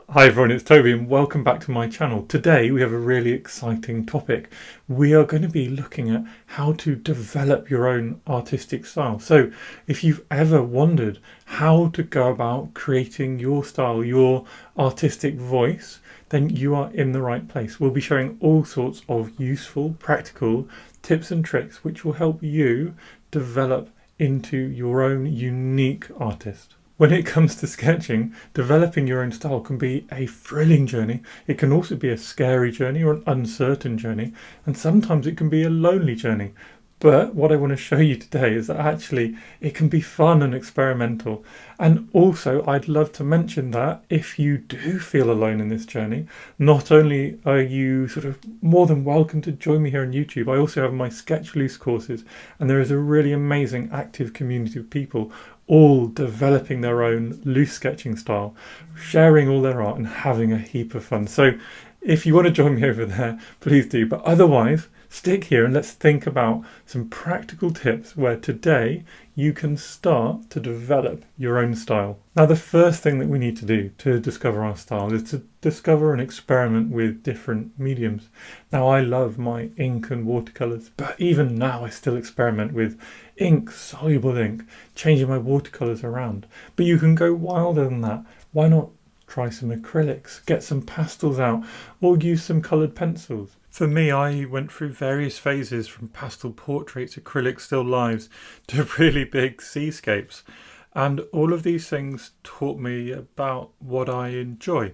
Hi everyone, it's Toby and welcome back to my channel. Today we have a really exciting topic. We are going to be looking at how to develop your own artistic style. So if you've ever wondered how to go about creating your style, your artistic voice, then you are in the right place. We'll be showing all sorts of useful, practical tips and tricks which will help you develop into your own unique artist. When it comes to sketching, developing your own style can be a thrilling journey. It can also be a scary journey or an uncertain journey, and sometimes it can be a lonely journey. But what I want to show you today is that actually it can be fun and experimental. And also, I'd love to mention that if you do feel alone in this journey, not only are you sort of more than welcome to join me here on YouTube, I also have my Sketch Loose courses, and there is a really amazing active community of people all developing their own loose sketching style, sharing all their art and having a heap of fun. So if you want to join me over there, please do. But otherwise, stick here and let's think about some practical tips where today you can start to develop your own style. Now, the first thing that we need to do to discover our style is to discover and experiment with different mediums. Now, I love my ink and watercolors, but even now I still experiment with ink, soluble ink, changing my watercolors around. But you can go wilder than that. Why not try some acrylics, get some pastels out, or use some coloured pencils? For me, I went through various phases from pastel portraits, acrylic still lifes, to really big seascapes. And all of these things taught me about what I enjoy.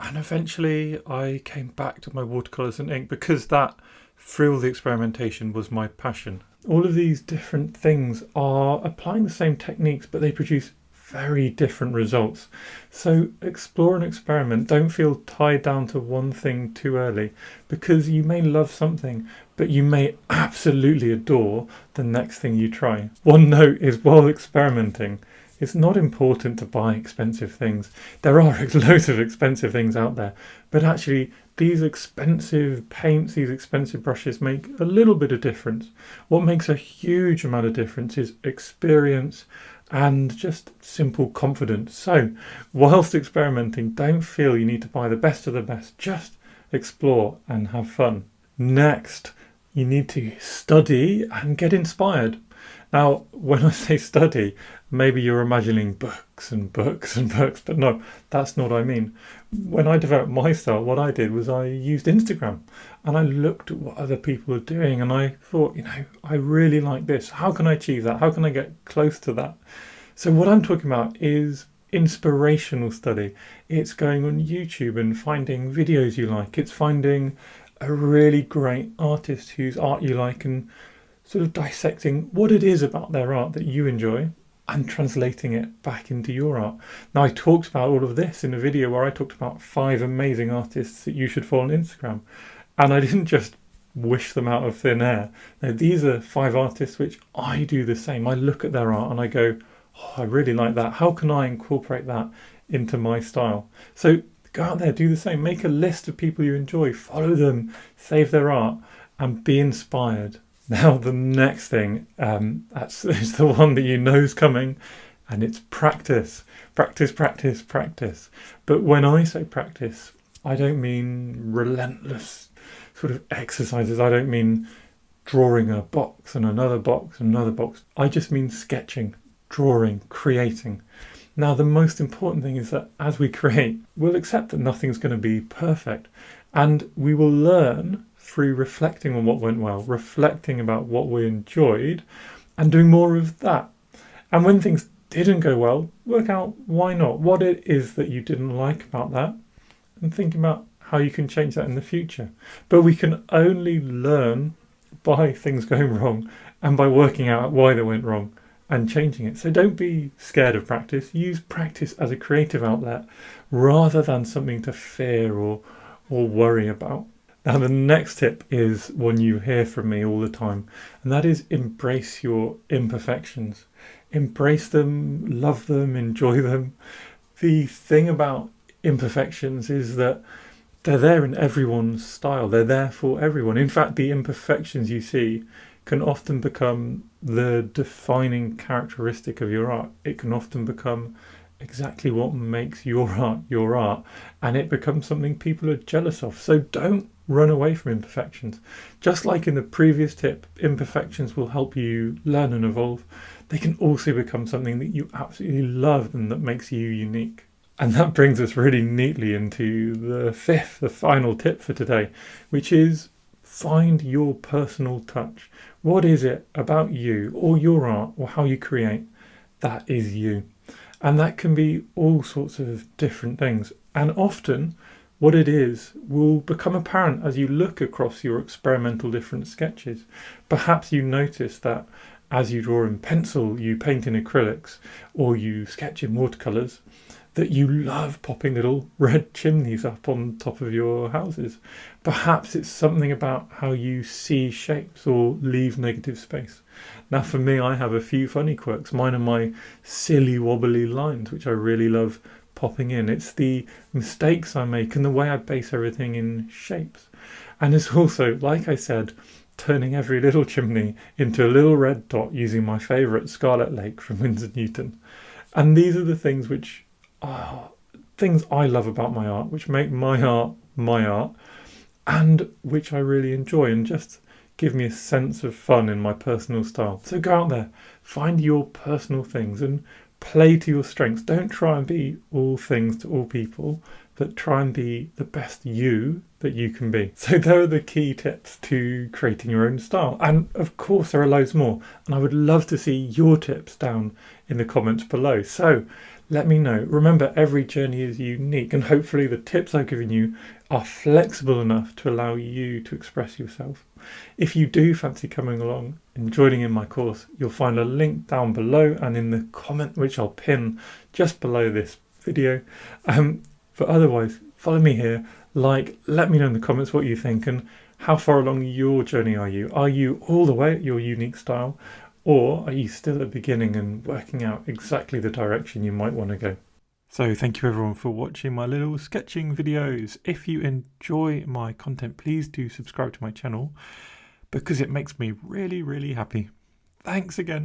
And eventually I came back to my watercolours and ink because that, through all the experimentation, was my passion. All of these different things are applying the same techniques, but they produce very different results. So explore and experiment. Don't feel tied down to one thing too early, because you may love something, but you may absolutely adore the next thing you try. One note is, while experimenting, it's not important to buy expensive things. There are loads of expensive things out there, but actually these expensive paints, these expensive brushes make a little bit of difference. What makes a huge amount of difference is experience and just simple confidence. So whilst experimenting, don't feel you need to buy the best of the best. Just explore and have fun. Next, you need to study and get inspired. Now, when I say study, maybe you're imagining books and books and books, but no, that's not what I mean. When I developed my style, what I did was I used Instagram and I looked at what other people are doing and I thought, I really like this. How can I achieve that? How can I get close to that? So what I'm talking about is inspirational study. It's going on YouTube and finding videos you like. It's finding a really great artist whose art you like and sort of dissecting what it is about their art that you enjoy and translating it back into your art. Now, I talked about all of this in a video where I talked about 5 amazing artists that you should follow on Instagram. And I didn't just wish them out of thin air. Now, these are 5 artists which I do the same. I look at their art and I go, oh, I really like that. How can I incorporate that into my style? So go out there, do the same. Make a list of people you enjoy, follow them, save their art, and be inspired. Now, the next thing, is the one that you know is coming, and it's practice. Practice, practice, practice. But when I say practice, I don't mean relentless sort of exercises. I don't mean drawing a box and another box and another box. I just mean sketching, drawing, creating. Now, the most important thing is that as we create, we'll accept that nothing's going to be perfect, and we will learn through reflecting on what went well, reflecting about what we enjoyed, and doing more of that. And when things didn't go well, work out why not, what it is that you didn't like about that, and think about how you can change that in the future. But we can only learn by things going wrong and by working out why they went wrong and changing it. So don't be scared of practice. Use practice as a creative outlet rather than something to fear or worry about. Now, the next tip is one you hear from me all the time, and that is embrace your imperfections. Embrace them, love them, enjoy them. The thing about imperfections is that they're there in everyone's style. They're there for everyone. In fact, the imperfections you see can often become the defining characteristic of your art. It can often become exactly what makes your art, and it becomes something people are jealous of. So don't run away from imperfections. Just like in the previous tip, imperfections will help you learn and evolve. They can also become something that you absolutely love and that makes you unique. And that brings us really neatly into the final tip for today, which is find your personal touch. What is it about you or your art or how you create that is you? And that can be all sorts of different things. And often what it is will become apparent as you look across your experimental different sketches. Perhaps you notice that as you draw in pencil, you paint in acrylics, or you sketch in watercolours, that you love popping little red chimneys up on top of your houses. Perhaps it's something about how you see shapes or leave negative space. Now for me, I have a few funny quirks. Mine are my silly wobbly lines, which I really love popping in. It's the mistakes I make and the way I base everything in shapes. And it's also, like I said, turning every little chimney into a little red dot using my favourite Scarlet Lake from Winsor Newton. And these are the things which are things I love about my art, which make my art, and which I really enjoy and just give me a sense of fun in my personal style. So go out there, find your personal things and play to your strengths. Don't try and be all things to all people, but try and be the best you that you can be. So there are the key tips to creating your own style. And of course there are loads more. And I would love to see your tips down in the comments below. So let me know. Remember, every journey is unique, and hopefully the tips I've given you are flexible enough to allow you to express yourself. If you do fancy coming along and joining in my course, you'll find a link down below and in the comment, which I'll pin just below this video. But otherwise, follow me here, let me know in the comments what you think and how far along your journey are you? Are you all the way at your unique style? Or are you still at the beginning and working out exactly the direction you might want to go? So thank you everyone for watching my little sketching videos. If you enjoy my content, please do subscribe to my channel because it makes me really, really happy. Thanks again.